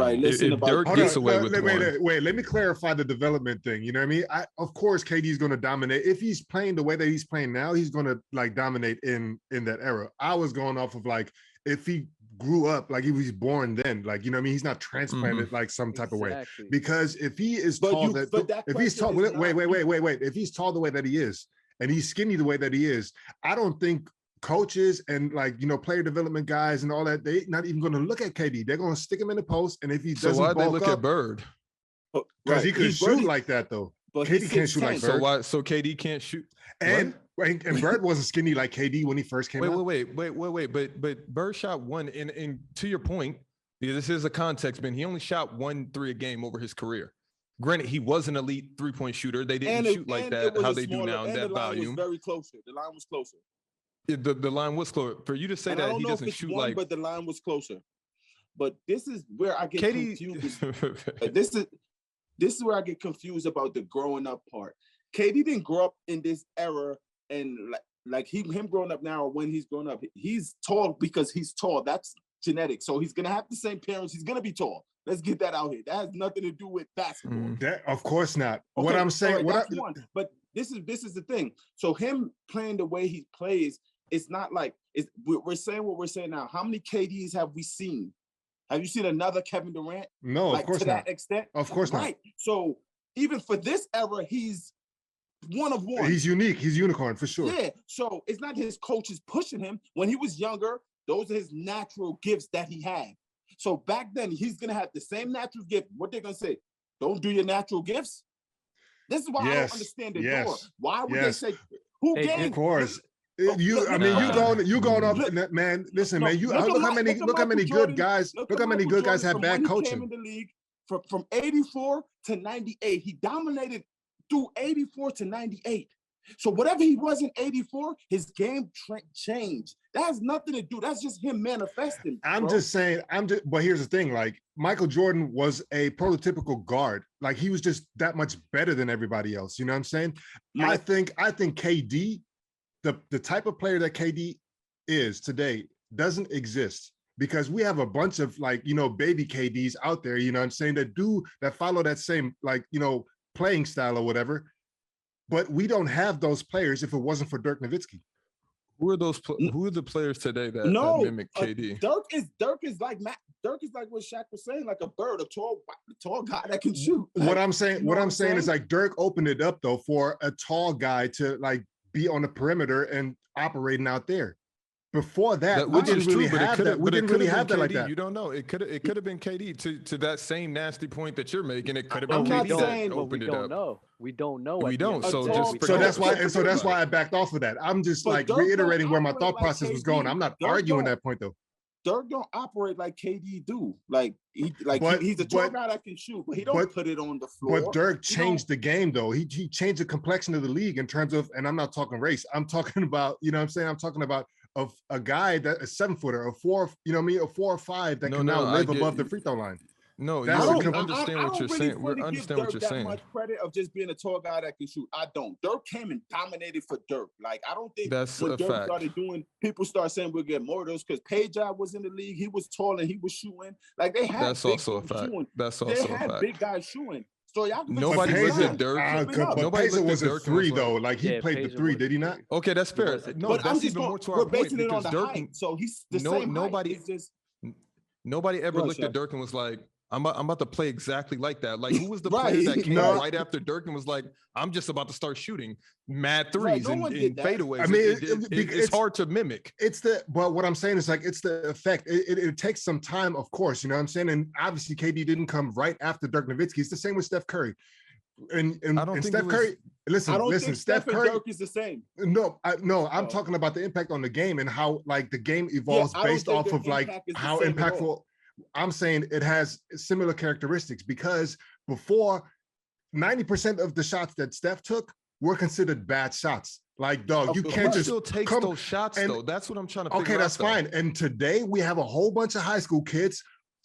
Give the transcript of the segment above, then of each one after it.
All right, listen if about Dirk Hold gets on, away with wait. Let me clarify the development thing. You know what I mean? Of course, KD's going to dominate. If he's playing the way that he's playing now, he's going to like dominate in that era. I was going off of like if he grew up like he was born then, like you know what I mean. He's not transplanted like some type of way. Because if he is tall, if he's tall, wait. If he's tall the way that he is, and he's skinny the way that he is, I don't think coaches and like you know player development guys and all that they're not even going to look at KD. They're going to stick him in the post, and if he doesn't, so why'd they look up, at Bird? Because he could shoot like that though. But KD can't shoot like Bird. So KD can't shoot. And Bird wasn't skinny like KD when he first came out. Wait. But Bird shot one. And to your point, this is a context, man. He only shot 1 3 a game over his career. Granted, he was an elite 3-point shooter. They didn't shoot like that, how they do now in that volume. The line was very closer. The line was closer. The line was closer. For you to say that he doesn't shoot like, but the line was closer. But this is where I get confused. This is where I get confused about the growing up part. KD didn't grow up in this era, and like him growing up now, or when he's growing up, he's tall because he's tall. That's genetic. So he's gonna have the same parents. He's gonna be tall. Let's get that out here. That has nothing to do with basketball. That of course not. Okay, what I'm saying, but this is the thing. So him playing the way he plays, it's not like we're saying what we're saying now. How many KDs have we seen? Have you seen another Kevin Durant? No, like, of course to not. that extent. Of course not. Right. So even for this era, he's one of one. He's unique. He's unicorn for sure. Yeah. So it's not his coaches pushing him. When he was younger, those are his natural gifts that he had. So back then, he's gonna have the same natural gift. What they're gonna say? Don't do your natural gifts. This is why I don't understand the door. Why would they say who gave? Of course. You going up, man. Listen, man. Look how many good guys. Look how many good guys have bad coaching. Came in the league from 84 to 98. He dominated through 84 to 98. So whatever he was in 84, his game changed. That has nothing to do. That's just him manifesting. I'm just saying. But here's the thing: like Michael Jordan was a prototypical guard. Like he was just that much better than everybody else. You know what I'm saying? I think KD. The type of player that KD is today doesn't exist because we have a bunch of like, you know, baby KDs out there, you know what I'm saying, that follow that same like, you know, playing style or whatever. But we don't have those players if it wasn't for Dirk Nowitzki. Who are the players today that mimic KD? Dirk is like what Shaq was saying, like a bird, a tall guy that can shoot. Like, what I'm saying is like Dirk opened it up though for a tall guy to like be on the perimeter and operating out there. Before that, we didn't really have that. We didn't really have that like that. You don't know. It could have been KD to that same nasty point that you're making. It could have been KD that opened it up. We don't know. We don't. So that's why I backed off of that. I'm just like reiterating where my thought process was going. I'm not arguing that point though. Dirk don't operate like KD do. He's a tall guy that can shoot, but he don't put it on the floor. But Dirk changed the game though. He changed the complexion of the league in terms of, and I'm not talking race. I'm talking about, you know what I'm saying? I'm talking about a guy that a 7-footer, a 4, you know what I mean, a 4 or 5 that can now live above the free throw line. No, we understand what you're saying. We understand what you're saying. Much credit of just being a tall guy that can shoot. I don't. Dirk came and dominated for Dirk. Like I don't think that's when a Dirk fact. started doing, people start saying we'll get more of those because Pajab was in the league. He was tall and he was shooting. Like they had. That's also a fact. That's also a fact. They had big guys shooting. So nobody looked at Dirk. Nobody was a 3 though. Like he played the 3, did he not? Okay, that's fair. No, but that's even more to our point because Dirk. So he's the same. Nobody ever looked at Dirk and was like, I'm about to play exactly like that. Like, who was the player that came right after Dirk and was like, I'm just about to start shooting mad threes and fadeaways? I mean, it's hard to mimic. But what I'm saying is like, it's the effect. It takes some time, of course, you know what I'm saying? And obviously KD didn't come right after Dirk Nowitzki. It's the same with Steph Curry. And Steph Curry, listen, Steph Curry, Dirk is the same. No, I'm talking about the impact on the game and how like the game evolves based off of like how impactful. I'm saying it has similar characteristics because before 90% of the shots that Steph took were considered bad shots. Like, dog, you can't just still take those shots though. That's what I'm trying to figure out. Okay, that's fine. And today we have a whole bunch of high school kids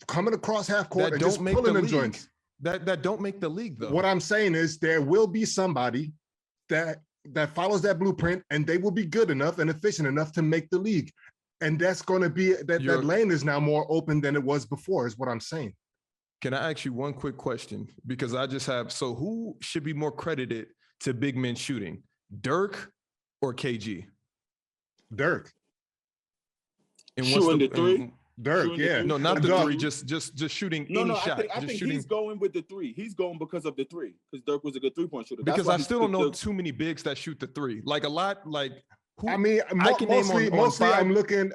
coming across half court and just pulling them joints. That don't make the league though. What I'm saying is there will be somebody that follows that blueprint and they will be good enough and efficient enough to make the league. And that's going to be that lane is now more open than it was before, is what I'm saying. Can I ask you one quick question? Because I just have, so who should be more credited to big men shooting, Dirk or KG? Dirk. And shooting the three? Dirk, yeah. No, not the three, just shooting any shot. I think he's going with the three. He's going because of the three, because Dirk was a good three-point shooter. Because I still don't know too many bigs that shoot the three. Like a lot, like I mean, mostly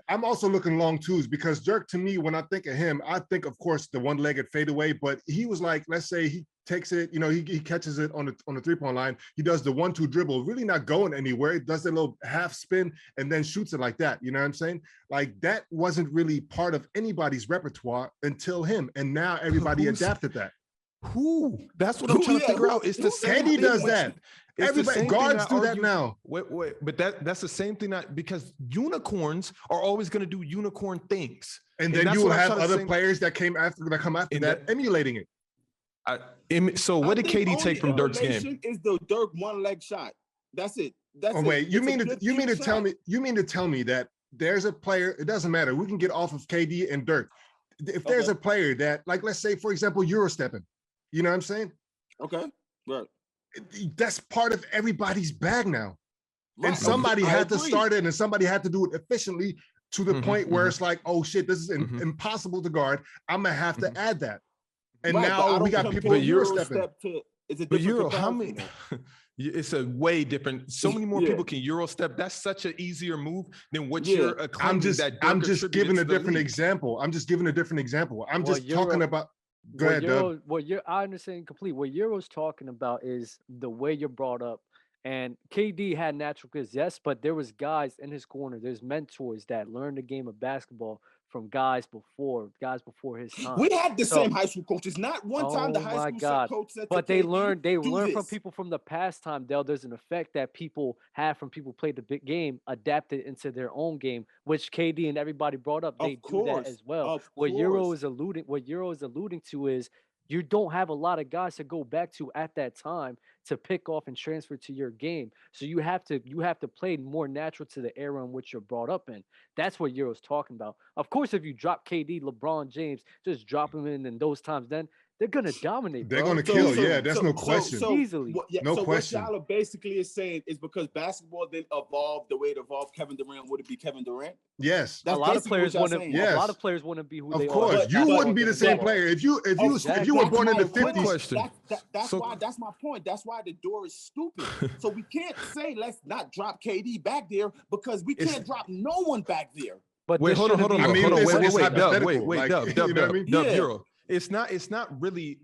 I'm also looking long twos, because Dirk, to me, when I think of him, I think, of course, the one-legged fadeaway, but he was like, let's say he takes it, he catches it on the three-point line. He does the 1-2 dribble, really not going anywhere. He does a little half spin and then shoots it like that. You know what I'm saying? Like, that wasn't really part of anybody's repertoire until him. And now everybody adapted that. Who? That's what I'm trying to figure out. It's the same. KD does that. Everybody, guards do that now. Wait, but that's the same thing, because unicorns are always going to do unicorn things. And then you will have other players that come after that emulating it. So what did KD take from Dirk's game? Is the Dirk one-leg shot. That's it. That's wait, you mean to tell me that there's a player, it doesn't matter. We can get off of KD and Dirk. If there's a player that, like, let's say, for example, Eurostepping, you know what I'm saying? Okay, right. That's part of everybody's bag now. Right. And somebody had to start it, and somebody had to do it efficiently to the point where it's like, oh shit, this is impossible to guard. I'm gonna have to add that. And now we got people Eurostepping. But Euro, how many? It's a way different. So many more people can Euro step. That's such an easier move than what you're acclaiming. I'm just giving a different example. I'm just talking about. Go ahead, Doug. I understand completely. What Euro's talking about is the way you're brought up. And KD had natural gifts, yes, but there was guys in his corner. There's mentors that learned the game of basketball from guys before his time. We had the same high school coaches. Not one time the high school coach said, but they learned from people from the past time. There's an effect that people have from people who played the big game, adapted into their own game, which KD and everybody brought up. They do that as well. What Euro is alluding to is you don't have a lot of guys to go back to at that time to pick off and transfer to your game. So you have to play more natural to the era in which you're brought up in. That's what Euro's talking about. Of course, if you drop KD, LeBron James, just drop them in those times, then they're gonna dominate. They're gonna kill. That's no question. Easily. No question. What y'all basically is saying is because basketball then evolved the way it evolved. Kevin Durant, would it be Kevin Durant? Yes. A lot of players want to. A lot of players want to be who they are. Of course, you wouldn't be the same player if you were born in the 50s. That's my point. That's why the door is stupid. So we can't say let's not drop KD back there, because we can't drop no one back there. But wait, hold on. Wait, Dub, Euro. It's not really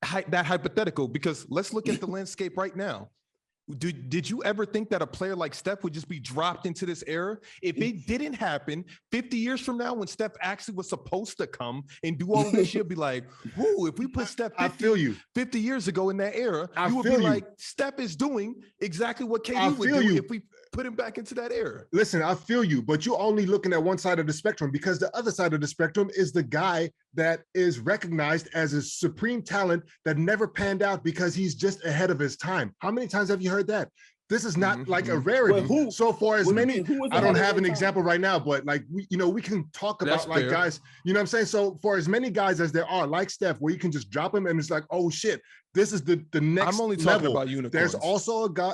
that hypothetical, because let's look at the landscape right now. Did you ever think that a player like Steph would just be dropped into this era? If it didn't happen 50 years from now, when Steph actually was supposed to come and do all of this shit, be like, whoo, if we put Steph 50 years ago in that era, you would be like, Steph is doing exactly what KD would do if we put him back into that era. Listen, I feel you, but you're only looking at one side of the spectrum, because the other side of the spectrum is the guy that is recognized as a supreme talent that never panned out because he's just ahead of his time. How many times have you heard that? This is not like a rarity. Well, so far as many, I don't have an example right now, but like, we can talk about like guys, you know what I'm saying? So for as many guys as there are, like Steph, where you can just drop him and it's like, oh shit, this is the next. I'm only talking about unicorns. There's also a guy,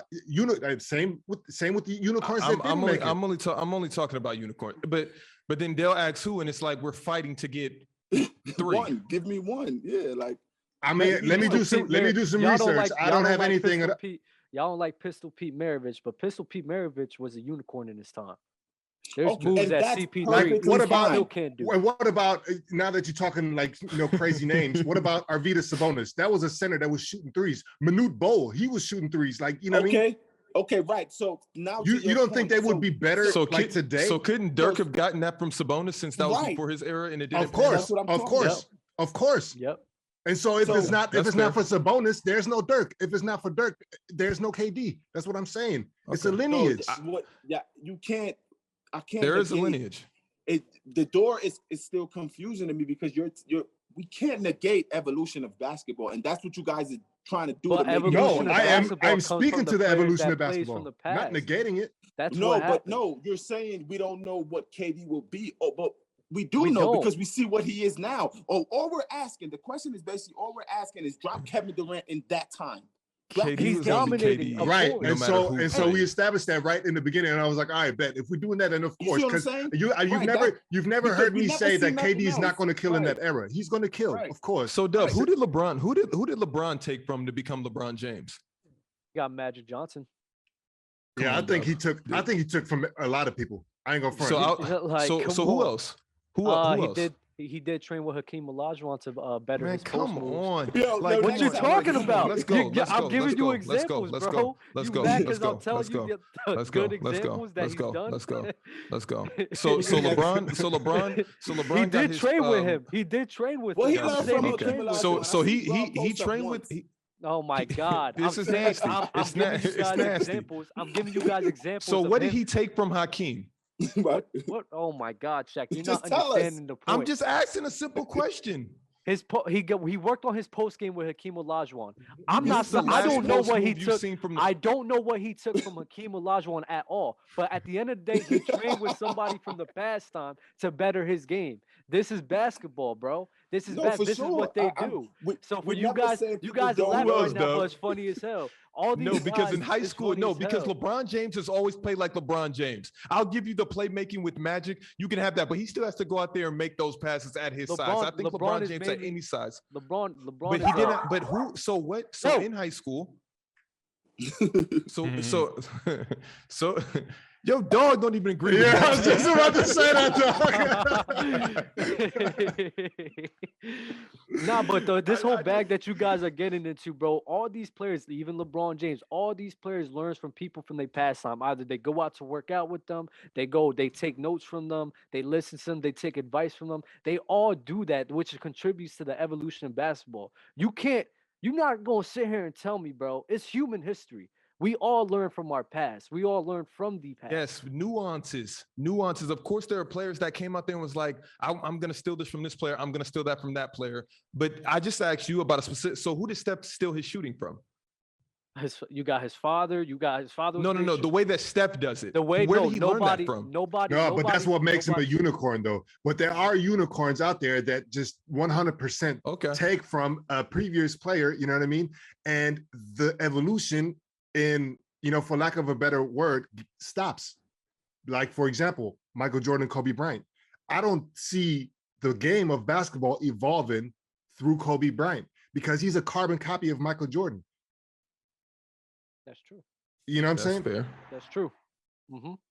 same with the unicorns. I'm only talking about unicorn, but then they'll ask who, and it's like we're fighting to get 3. Give me one. Yeah, like I mean, let me do some research. I don't have anything. Y'all don't like Pistol Pete Maravich, but Pistol Pete Maravich was a unicorn in his time. There's moves that CP3 like, what about now that you're talking like crazy names? What about Arvydas Sabonis? That was a center that was shooting threes. Manute Bol, he was shooting threes. Like what I mean? Okay, right. So now you don't think they would be better today? So couldn't Dirk have gotten that from Sabonis, since that was before his era and it didn't? Of course. Yep. And so if it's not for Sabonis, there's no Dirk. If it's not for Dirk, there's no KD. That's what I'm saying. Okay. It's a lineage. You can't. I can't. There is a lineage. The door is still confusing to me, because we can't negate evolution of basketball, and that's what you guys are trying to do. I'm speaking to the evolution of basketball, not negating it. That's no, but no, you're saying we don't know what KD will be. Oh, but We do know because we see what he is now. All we're asking, the question is basically all we're asking is drop Kevin Durant in that time. He's dominating, right? No, and so we established that right in the beginning, and I was like, all right, bet if we're doing that, and of course, because you've never heard me say that KD is not going to kill in that era. He's going to kill, of course. So, Dub, who did LeBron take from to become LeBron James? He got Magic Johnson. Yeah, I think he took from a lot of people. I ain't gonna front. So who else? Who else? He did train with Hakeem Olajuwon to better his come on. Like, what you talking about? Let's go. I'm giving you examples, bro. Let's go. Let's go. I'm telling you good examples that he's done. Let's go. So LeBron. He did train with him. He did train with him. Well, he learned from Hakeem Olajuwon. So he trained with. Oh my God! This is nasty. I'm giving you guys examples. I'm giving you guys examples. So what did he take from Hakeem? What? Oh my God, Shaq! You're not understanding the point. I'm just asking a simple question. He worked on his post game with Hakeem Olajuwon. I don't know what he took. I don't know what he took from Hakeem Olajuwon at all. But at the end of the day, he trained with somebody from the past time to better his game. This is basketball, bro. This is this is what they do. So for you guys laughing right now, but it's funny as hell. Because in high school, because LeBron James has always played like LeBron James. I'll give you the playmaking with Magic. You can have that, but he still has to go out there and make those passes at his size. I think LeBron James at any size. LeBron. But he didn't. But who? So what? So in high school. So. Yo, dog don't even agree with that. I was just about to say that, dog. Nah, but this whole bag that you guys are getting into, bro, all these players, even LeBron James, all these players learn from people from their past time. Either they go out to work out with them, they take notes from them, they listen to them, they take advice from them. They all do that, which contributes to the evolution of basketball. You're not going to sit here and tell me, bro, it's human history. We all learn from our past. We all learn from the past. Yes, nuances. Of course, there are players that came out there and was like, I'm going to steal this from this player. I'm going to steal that from that player. But I just asked you about a specific. So who did Steph steal his shooting from? You got his father. No. The way that Steph does it. Where did he learn that from? Nobody. No, but that's what makes him a unicorn, though. But there are unicorns out there that just 100% take from a previous player. You know what I mean? And the evolution in, for lack of a better word, stops. Like, for example, Michael Jordan, Kobe Bryant. I don't see the game of basketball evolving through Kobe Bryant because he's a carbon copy of Michael Jordan. That's true. You know what I'm saying? Fair. That's true. Mm-hmm.